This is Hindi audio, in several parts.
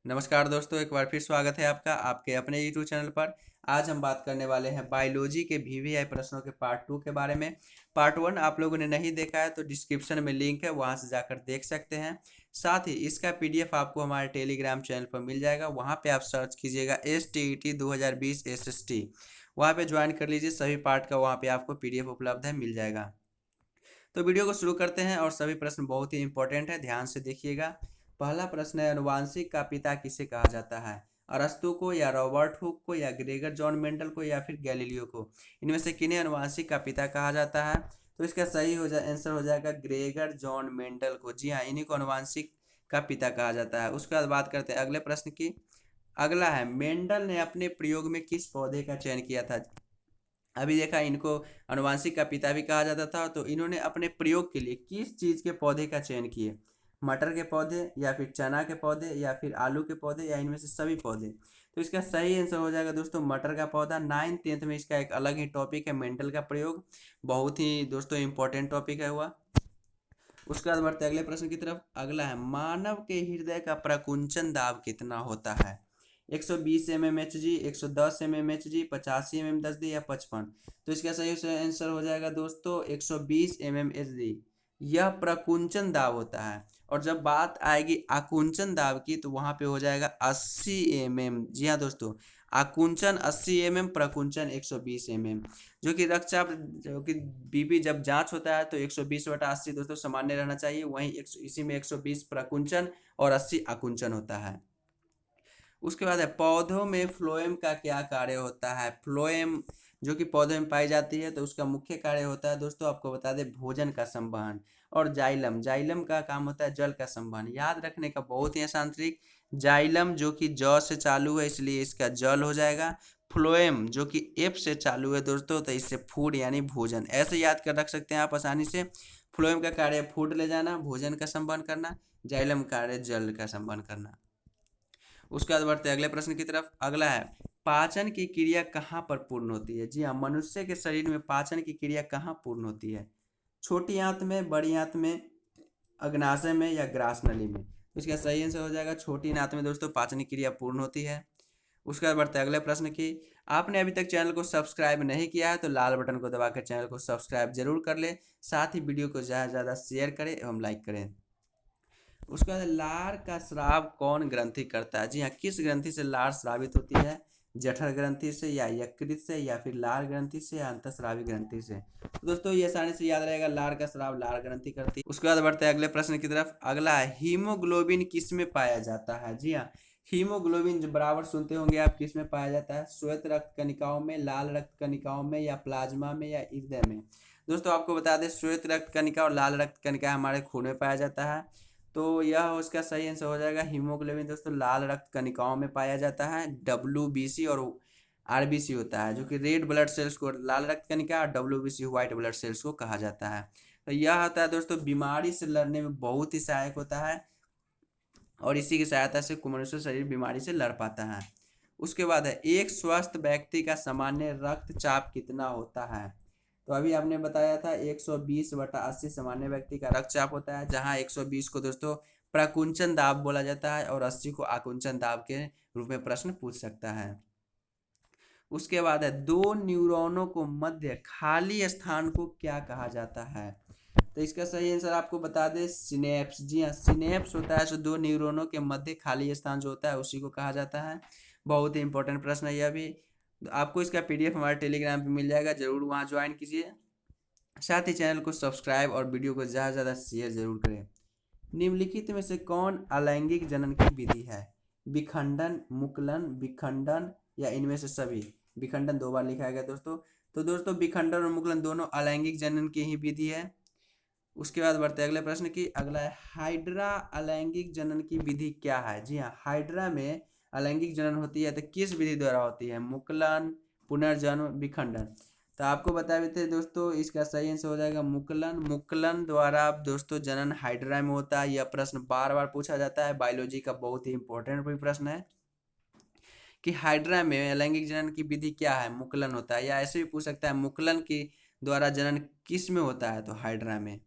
नमस्कार दोस्तों, एक बार फिर स्वागत है आपका आपके अपने यूट्यूब चैनल पर। आज हम बात करने वाले हैं बायोलॉजी के वीवीआई प्रश्नों के पार्ट 2 के बारे में। पार्ट 1 आप लोगों ने नहीं देखा है तो डिस्क्रिप्शन में लिंक है, वहां से जाकर देख सकते हैं। साथ ही इसका पीडीएफ आपको हमारे टेलीग्राम चैनल पर मिल जाएगा, वहां पे आप सर्च कीजिएगा STET 2020 SST। वहां पे ज्वाइन कर लीजिए, सभी पार्ट का वहां पे आपको पीडीएफ उपलब्ध है, मिल जाएगा। तो वीडियो को शुरू करते हैं और सभी प्रश्न बहुत ही इंपॉर्टेंट है, ध्यान से देखिएगा। पहला प्रश्न है, अनुवांशिक का पिता किसे कहा जाता है? अरस्तु को, या रॉबर्ट हुक को, या ग्रेगर जॉन मेंडल को, या फिर गैलीलियो को? इनमें से किन्हें अनुवांशिक का पिता कहा जाता है? तो इसका सही आंसर हो जाएगा ग्रेगर जॉन मेंडल को। जी हाँ, इन्हीं को अनुवांशिक का पिता कहा जाता है। उसके बाद बात करते हैं अगले प्रश्न की। अगला है, मेंडल ने अपने प्रयोग में किस पौधे का चयन किया था? अभी देखा, इनको अनुवांशिक का पिता भी कहा जाता था, तो इन्होंने अपने प्रयोग के लिए किस चीज़ के पौधे का चयन किए? मटर के पौधे, या फिर चना के पौधे, या फिर आलू के पौधे, या इनमें से सभी पौधे? तो इसका सही आंसर हो जाएगा दोस्तों मटर का पौधा। 9th 10th में इसका एक अलग ही टॉपिक है, मेंटल का प्रयोग। बहुत ही दोस्तों इंपॉर्टेंट टॉपिक है हुआ। उसके बाद बढ़ते हैं अगले प्रश्न की तरफ। अगला है, मानव के हृदय का प्रकुंचन दाब कितना होता है? 120 M H G, 110 M H G, 85 दस डी, या 55? तो इसका सही आंसर हो जाएगा दोस्तों 120 एम एच डी। यह प्रकुंचन दाब होता है। और जब बात आएगी आकुंचन दाब की, तो वहां पे हो जाएगा 80 mm। जी हाँ दोस्तों, आकुंचन 80 mm, प्रकुंचन 120 mm। जो कि रक्तचाप, जो कि बीपी जब जांच होता है तो 120/80 दोस्तों सामान्य रहना चाहिए। वहीं इसी में 120 प्रकुंचन और 80 आकुंचन होता है। उसके बाद है, पौधों में फ्लोएम का क्या कार्य होता है? फ्लोएम जो कि पौधे में पाई जाती है, तो उसका मुख्य कार्य होता है दोस्तों, आपको बता दें, भोजन का संवहन। और जाइलम, जाइलम का काम होता है जल का संवहन। याद रखने का बहुत ही आसान ट्रिक, जाइलम जो कि ज से चालू है इसलिए इसका जल हो जाएगा। फ्लोएम जो कि एफ से चालू है दोस्तों, तो इससे फूड यानी भोजन, ऐसे याद कर रख सकते हैं आप आसानी से। फ्लोएम का कार्य फूड ले जाना, भोजन का संवहन करना। जाइलम कार्य जल का संवहन करना। उसके बाद बढ़ते हैं अगले प्रश्न की तरफ। अगला है, पाचन की क्रिया कहाँ पर पूर्ण होती है? जी हाँ, मनुष्य के शरीर में पाचन की क्रिया कहाँ पूर्ण होती है? छोटी आंत में, बड़ी आंत में, अग्नाशय में, या ग्रास नली में? तो इसका सही आंसर हो जाएगा छोटी आंत में दोस्तों पाचन क्रिया पूर्ण होती है। उसके बाद बढ़ते हैं अगले प्रश्न की। आपने अभी तक चैनल को सब्सक्राइब नहीं किया है तो लाल बटन को दबाकर चैनल को सब्सक्राइब जरूर कर ले। साथ ही वीडियो को ज़्यादा से ज़्यादा शेयर करें एवं लाइक करें। उसके बाद लार का स्राव कौन ग्रंथि करता है? जी हाँ, किस ग्रंथि से लार स्रावित होती है? जठर ग्रंथि से, या यकृत से, या फिर लार ग्रंथि से, या अंतःस्रावी ग्रंथि से? तो दोस्तों ये आसानी से याद रहेगा, लार का स्राव लार ग्रंथि करती है। उसके बाद बढ़ते हैं अगले प्रश्न की तरफ। अगला है, हीमोग्लोबिन किस में पाया जाता है? जी हाँ, हीमोग्लोबिन जो बराबर सुनते होंगे आप, किस में पाया जाता है? श्वेत रक्त कणिकाओं में, लाल रक्त कणिकाओं में, या प्लाज्मा में, या हृदय में? दोस्तों आपको बता दें, श्वेत रक्त कणिका और लाल रक्त कणिका हमारे खून में पाया जाता है। तो यह उसका सही आंसर हो जाएगा हीमोग्लोबिन दोस्तों लाल रक्त कणिकाओं में पाया जाता है। WBC और RBC होता है, जो कि रेड ब्लड सेल्स को लाल रक्त कणिका, और WBC व्हाइट ब्लड सेल्स को कहा जाता है। तो यह होता है दोस्तों, बीमारी से लड़ने में बहुत ही सहायक होता है, और इसी की सहायता से मनुष्य शरीर बीमारी से लड़ पाता है। उसके बाद है, एक स्वस्थ व्यक्ति का सामान्य रक्तचाप कितना होता है? तो अभी आपने बताया था 120/80 सामान्य व्यक्ति का रक्तचाप होता है, जहां 120 को दोस्तों प्रकुंचन दाब बोला जाता है और 80 को आकुंचन दाब के रूप में प्रश्न पूछ सकता है। उसके बाद है, दो न्यूरॉनों को मध्य खाली स्थान को क्या कहा जाता है? तो इसका सही आंसर आपको बता दें, सिनेप्स। जी हाँ, सिनेप्स होता है जो दो न्यूरॉनों के मध्य खाली स्थान जो होता है उसी को कहा जाता है। बहुत ही इंपॉर्टेंट प्रश्न है यह भी। आपको इसका पीडीएफ हमारे टेलीग्राम पे मिल जाएगा, जरूर वहाँ ज्वाइन कीजिए। साथ ही चैनल को सब्सक्राइब और वीडियो को ज़्यादा से ज़्यादा शेयर जरूर करें। निम्नलिखित में से कौन अलैंगिक जनन की विधि है? विखंडन, मुकुलन, विखंडन, या इनमें से सभी? विखंडन दो बार लिखा गया दोस्तों। तो दोस्तों विखंडन और मुकुलन दोनों अलैंगिक जनन की ही विधि है। उसके बाद बढ़ते हैं अगले प्रश्न की। अगला है, हाइड्रा अलैंगिक जनन की विधि क्या है? जी हाँ, हाइड्रा में अलैंगिक जनन होती है तो किस विधि द्वारा होती है? मुकुलन, पुनर्जन्म, विखंडन? तो आपको बता देते हैं दोस्तों, इसका सही आंसर हो जाएगा मुकुलन। मुकुलन द्वारा दोस्तों जनन हाइड्रा में होता है। यह प्रश्न बार बार पूछा जाता है, बायोलॉजी का बहुत ही इंपॉर्टेंट भी प्रश्न है कि हाइड्रा में अलैंगिक जनन की विधि क्या है? मुकुलन होता है। या ऐसे भी पूछ सकता है, मुकुलन की द्वारा जनन किस में होता है? तो हाइड्रा में।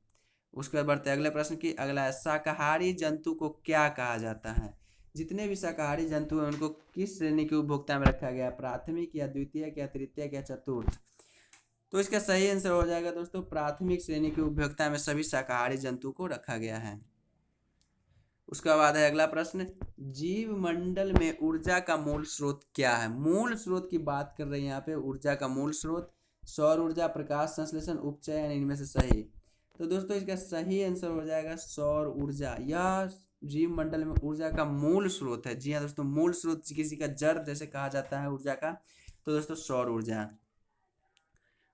उसके बाद बढ़ते हैं अगले प्रश्न की। अगला है, शाकाहारी जंतु को क्या कहा जाता है? जितने भी शाकाहारी जंतु हैं उनको किस श्रेणी के उपभोक्ता में रखा गया, प्राथमिक या द्वितीय या तृतीय या चतुर्थ। तो इसका सही आंसर हो जाएगा दोस्तों प्राथमिक श्रेणी के उपभोक्ता में सभी शाकाहारी जंतु को रखा गया है। उसके बाद है अगला प्रश्न, जीव मंडल में ऊर्जा का मूल स्रोत क्या है। मूल स्रोत की बात कर रहे हैं यहाँ पे, ऊर्जा का मूल स्रोत सौर ऊर्जा, प्रकाश संश्लेषण, उपचयन, इनमें से सही। तो दोस्तों इसका सही आंसर हो जाएगा सौर ऊर्जा। यह जीव मंडल में ऊर्जा का मूल स्रोत है। जी हाँ दोस्तों, मूल स्रोत किसी का जड़ जैसे कहा जाता है ऊर्जा का, तो दोस्तों सौर ऊर्जा।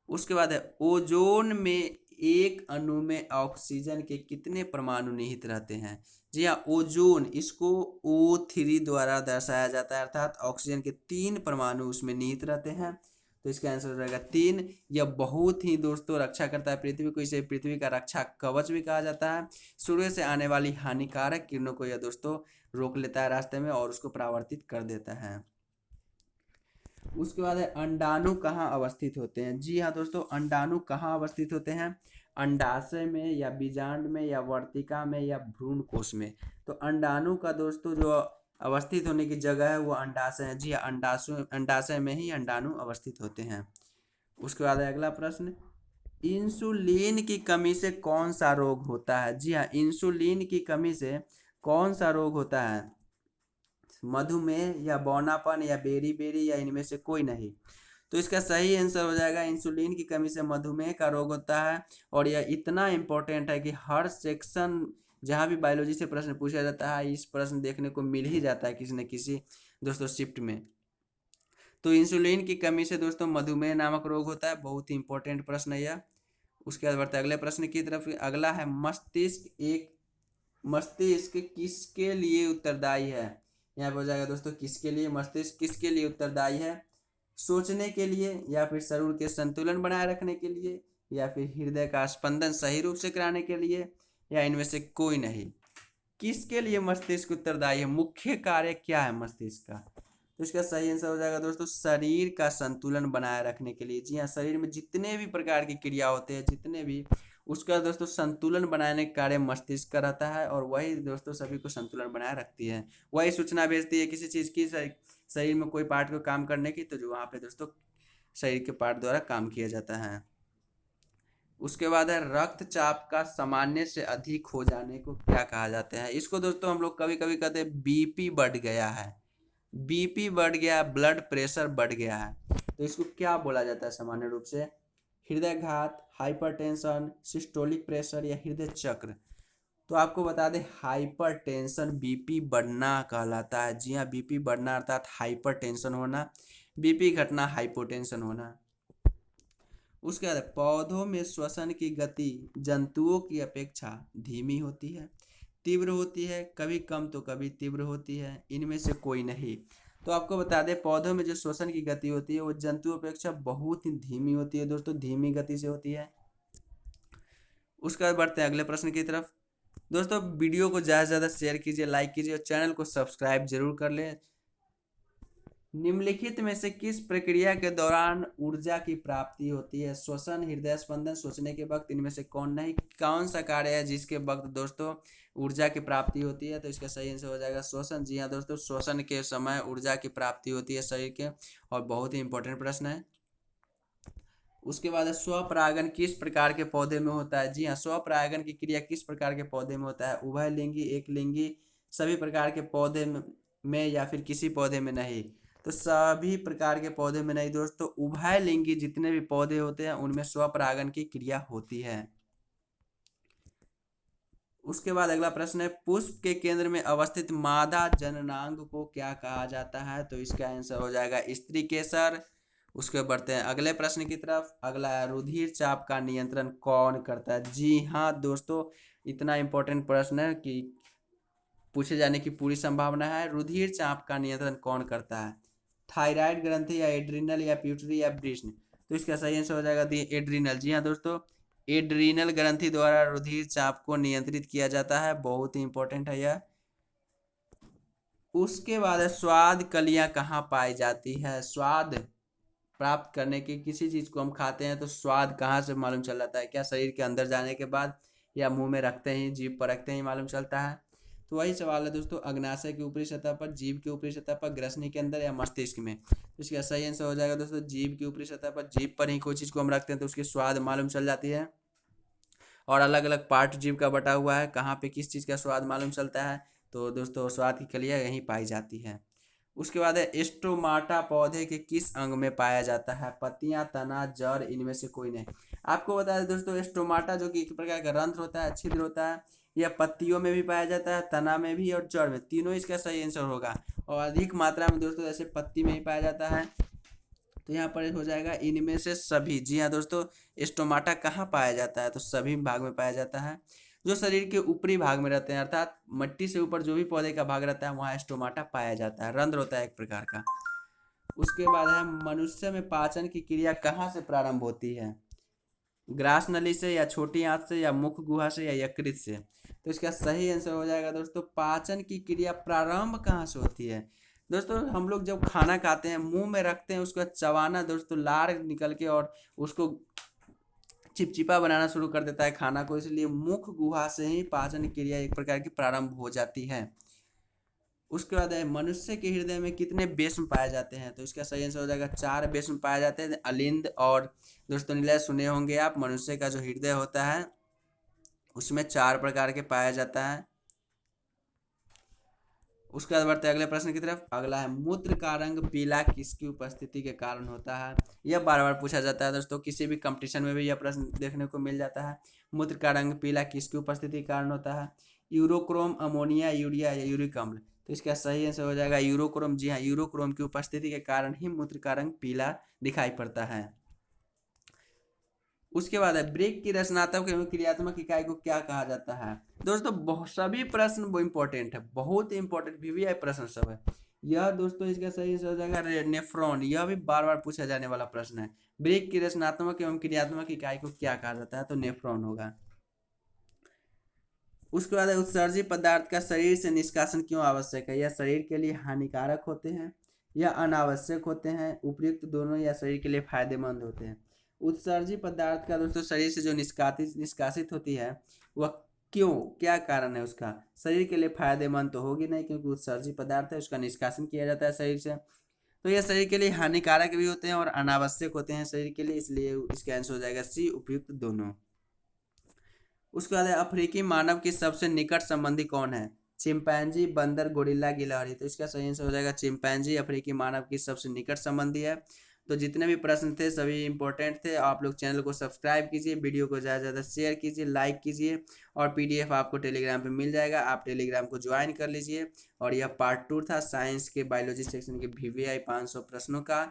उसके बाद है ओजोन में एक अणु में ऑक्सीजन के कितने परमाणु निहित रहते हैं। जी हाँ, ओजोन इसको O3 द्वारा दर्शाया जाता है, अर्थात ऑक्सीजन के 3 परमाणु उसमें निहित रहते हैं। तो इसका आंसर हो जाएगा 3। यह बहुत ही दोस्तों रक्षा करता है पृथ्वी को, इसे पृथ्वी का रक्षा कवच भी कहा जाता है। सूर्य से आने वाली हानिकारक किरणों को यह दोस्तों रोक लेता है रास्ते में और उसको परावर्तित कर देता है। उसके बाद है अंडाणु कहाँ अवस्थित होते हैं। जी हाँ दोस्तों, अंडाणु कहाँ अवस्थित होते हैं, अंडाशय में या बीजांड में या वर्तिका में या भ्रूण कोश में। तो अंडाणु का दोस्तों जो अवस्थित होने की जगह है वो अंडाशय है। जी हाँ, अंडाशय में ही अंडाणु अवस्थित होते हैं। उसके बाद है अगला प्रश्न, इंसुलिन की कमी से कौन सा रोग होता है। जी हाँ, इंसुलिन की कमी से कौन सा रोग होता है, मधुमेह या बौनापन या बेरी या इनमें से कोई नहीं। तो इसका सही आंसर हो जाएगा इंसुलिन की कमी से मधुमेह का रोग होता है। और यह इतना इम्पोर्टेंट है कि हर सेक्शन जहाँ भी बायोलॉजी से प्रश्न पूछा जाता है इस प्रश्न देखने को मिल ही जाता है किसी न किसी दोस्तों शिफ्ट में। तो इंसुलिन की कमी से दोस्तों मधुमेह नामक रोग होता है, बहुत ही इंपॉर्टेंट प्रश्न है यह। उसके बाद बढ़ते अगले प्रश्न की तरफ। अगला है मस्तिष्क किसके लिए उत्तरदायी है। यहाँ पर हो जाएगा दोस्तों किसके लिए, मस्तिष्क किसके लिए उत्तरदायी है, सोचने के लिए या फिर शरीर के संतुलन बनाए रखने के लिए या फिर हृदय का स्पंदन सही रूप से कराने के लिए या इनमें से कोई नहीं। किसके लिए मस्तिष्क उत्तरदायी है, मुख्य कार्य क्या है मस्तिष्क का। तो इसका सही आंसर हो जाएगा दोस्तों शरीर का संतुलन बनाए रखने के लिए। जी हाँ, शरीर में जितने भी प्रकार की क्रिया होते हैं, जितने भी, उसका दोस्तों संतुलन बनाने का कार्य मस्तिष्क का रहता है और वही दोस्तों सभी को संतुलन बनाए रखती है। वही सूचना भेजती है किसी चीज़ की, शरीर में कोई पार्ट को काम करने की, तो जो वहाँ पे दोस्तों शरीर के पार्ट द्वारा काम किया जाता है। उसके बाद है रक्तचाप का सामान्य से अधिक हो जाने को क्या कहा जाता है। इसको दोस्तों हम लोग कभी कभी कहते हैं बीपी बढ़ गया है, बीपी बढ़ गया, ब्लड प्रेशर बढ़ गया है। तो इसको क्या बोला जाता है सामान्य रूप से, हृदयघात, हाइपरटेंशन, सिस्टोलिक प्रेशर या हृदय चक्र। तो आपको बता दें हाइपरटेंशन बीपी बढ़ना कहलाता है। जी हाँ, बीपी बढ़ना अर्थात हाइपरटेंशन होना, बीपी घटना हाइपोटेंशन होना। उसके बाद पौधों में श्वसन की गति जंतुओं की अपेक्षा धीमी होती है, तीव्र होती है, कभी कम तो कभी तीव्र होती है, इनमें से कोई नहीं। तो आपको बता दें पौधों में जो श्वसन की गति होती है वो जंतुओं अपेक्षा बहुत ही धीमी होती है दोस्तों, धीमी गति से होती है। उसके बाद बढ़ते हैं अगले प्रश्न की तरफ। दोस्तों वीडियो को ज़्यादा से ज़्यादा शेयर कीजिए, लाइक कीजिए और चैनल को सब्सक्राइब जरूर कर लें। निम्नलिखित में से किस प्रक्रिया के दौरान ऊर्जा की प्राप्ति होती है, श्वसन, हृदय स्पंदन, सोचने के वक्त, इनमें से कौन सा कार्य है जिसके वक्त दोस्तों ऊर्जा की प्राप्ति होती है। तो इसका सही आंसर हो जाएगा श्वसन। जी हाँ दोस्तों, श्वसन के समय ऊर्जा की प्राप्ति होती है शरीर के, और बहुत ही इंपॉर्टेंट प्रश्न है। उसके बाद स्वपरागन किस प्रकार के पौधे में होता है। जी हाँ, स्वपरागन की क्रिया किस प्रकार के पौधे में होता है, उभयलिंगी, एक लिंगी, सभी प्रकार के पौधे में या फिर किसी पौधे में नहीं। तो सभी प्रकार के पौधे में नहीं दोस्तों, उभयलिंगी जितने भी पौधे होते हैं उनमें स्वपरागन की क्रिया होती है। उसके बाद अगला प्रश्न है पुष्प के केंद्र में अवस्थित मादा जननांग को क्या कहा जाता है। तो इसका आंसर हो जाएगा स्त्री केसर। उसके बढ़ते हैं अगले प्रश्न की तरफ। अगला है रुधिर चाप का नियंत्रण कौन करता है। जी हाँ दोस्तों, इतना इंपॉर्टेंट प्रश्न है कि पूछे जाने की पूरी संभावना है। रुधिर चाप का नियंत्रण कौन करता है, थायराइड ग्रंथि या एड्रिनल या प्यूटरी या वृषण। तो इसका सही आंसर हो जाएगा एड्रिनल। जी हाँ दोस्तों, एड्रिनल ग्रंथि द्वारा रुधिर चाप को नियंत्रित किया जाता है, बहुत ही इंपॉर्टेंट है यह। उसके बाद स्वाद कलियां कहाँ पाई जाती है। स्वाद प्राप्त करने की किसी चीज को हम खाते हैं तो स्वाद कहाँ से मालूम चल जाता है, क्या शरीर के अंदर जाने के बाद या मुंह में रखते ही, जीभ पर रखते ही मालूम चलता है। तो वही सवाल है दोस्तों, अग्नाशय की ऊपरी सतह पर, जीभ की ऊपरी सतह पर, ग्रसनी के अंदर या मस्तिष्क में। तो इसका सही आंसर हो जाएगा दोस्तों जीभ की ऊपरी सतह पर। जीभ पर ही कोई चीज़ को हम रखते हैं तो उसकी स्वाद मालूम चल जाती है। और अलग अलग पार्ट जीभ का बटा हुआ है, कहाँ पे किस चीज़ का स्वाद मालूम चलता है, तो दोस्तों स्वाद की कलियाँ यहीं पाई जाती है। उसके बाद है स्टोमाटा पौधे के किस अंग में पाया जाता है? पत्तियां, तना, जड़, इनमें से कोई नहीं। आपको बता दें दोस्तों, स्टोमाटा जो कि एक प्रकार का रंध्र होता है, छिद्र होता है, यह पत्तियों में भी पाया जाता है, तना में भी और जड़ में, तीनों इसका सही आंसर होगा। और अधिक मात्रा में दोस्तों जैसे पत्ती में ही पाया जाता है, तो यहाँ पर हो जाएगा इनमें से सभी। जी हाँ दोस्तों, स्टोमाटा कहाँ पाया जाता है? तो सभी भाग में पाया जाता है। जो शरीर के ऊपरी भाग में रहते हैं, अर्थात मट्टी से ऊपर जो भी पौधे का भाग रहता है वहाँ स्टोमाटा पाया जाता है, रंध्र होता है एक प्रकार का। उसके बाद है मनुष्य में पाचन की क्रिया कहाँ से प्रारंभ होती है? ग्रास नली से, या छोटी आंत से, या मुख गुहा से, या यकृत से। तो इसका सही आंसर हो जाएगा दोस्तों, पाचन की क्रिया प्रारंभ कहाँ से होती है? दोस्तों हम लोग जब खाना खाते हैं, मुंह में रखते हैं, उसका चबाना दोस्तों, लार निकल के और उसको चिपचिपा बनाना शुरू कर देता है खाना को, इसलिए मुख गुहा से ही पाचन क्रिया एक प्रकार की प्रारंभ हो जाती है। उसके बाद है मनुष्य के हृदय में कितने बेस्म पाए जाते हैं? तो इसका सही आंसर हो जाएगा 4 बेस्म पाए जाते हैं, अलिंद और दोस्तों निलय। सुने होंगे आप, मनुष्य का जो हृदय होता है उसमें 4 प्रकार के पाया जाता है। उसके बाद बढ़ते हैं अगले प्रश्न की तरफ। अगला है मूत्र का रंग पीला किसकी उपस्थिति के कारण होता है? यह बार बार पूछा जाता है दोस्तों, किसी भी कंपटीशन में भी यह प्रश्न देखने को मिल जाता है। मूत्र का रंग पीला किसकी उपस्थिति के कारण होता है? यूरोक्रोम, अमोनिया, यूरिया या यूरिक अम्ल। तो इसका सही आंसर हो जाएगा यूरोक्रोम। जी हाँ, यूरोक्रोम की उपस्थिति के कारण ही मूत्र का रंग पीला दिखाई पड़ता है। उसके बाद है ब्रेक की रचनात्मक एवं क्रियात्मक इकाई को क्या कहा जाता है? दोस्तों बहुत सभी प्रश्न वो इंपॉर्टेंट है, बहुत इंपॉर्टेंट वीवीआई प्रश्न सब है। यह दोस्तों इसका सही आंसर हो जाएगा नेफ्रॉन। यह भी बार बार पूछा जाने वाला प्रश्न है। ब्रेक की रचनात्मक एवं क्रियात्मक इकाई को क्या कहा जाता है? तो नेफ्रॉन होगा। उसके बाद है उत्सर्जी पदार्थ का शरीर से निष्कासन क्यों आवश्यक है? यह शरीर के लिए हानिकारक होते हैं या अनावश्यक होते हैं, उपयुक्त दोनों, या शरीर के लिए फायदेमंद होते हैं? उत्सर्जी पदार्थ का दोस्तों शरीर से जो निष्कासित होती है वह क्यों, क्या कारण है उसका? शरीर के लिए फायदेमंद तो होगी नहीं, क्योंकि उत्सर्जी पदार्थ है, उसका निष्कासन किया जाता है शरीर से, तो यह शरीर के लिए हानिकारक भी होते हैं और अनावश्यक होते हैं शरीर के लिए, इसलिए इसका आंसर हो जाएगा सी, उपयुक्त दोनों। उसके बाद है अफ्रीकी मानव की सबसे निकट संबंधी कौन है? चिंपैंजी, बंदर, गोरिल्ला, गिलहरी। तो इसका सही आंसर हो जाएगा चिंपैंजी अफ्रीकी मानव की सबसे निकट संबंधी है। तो जितने भी प्रश्न थे सभी इंपॉर्टेंट थे। आप लोग चैनल को सब्सक्राइब कीजिए, वीडियो को ज़्यादा से ज़्यादा शेयर कीजिए, लाइक कीजिए, और पीडीएफ आपको टेलीग्राम पे मिल जाएगा, आप टेलीग्राम को ज्वाइन कर लीजिए। और यह पार्ट 2 था साइंस के बायोलॉजी सेक्शन के वीवीआई 500 प्रश्नों का।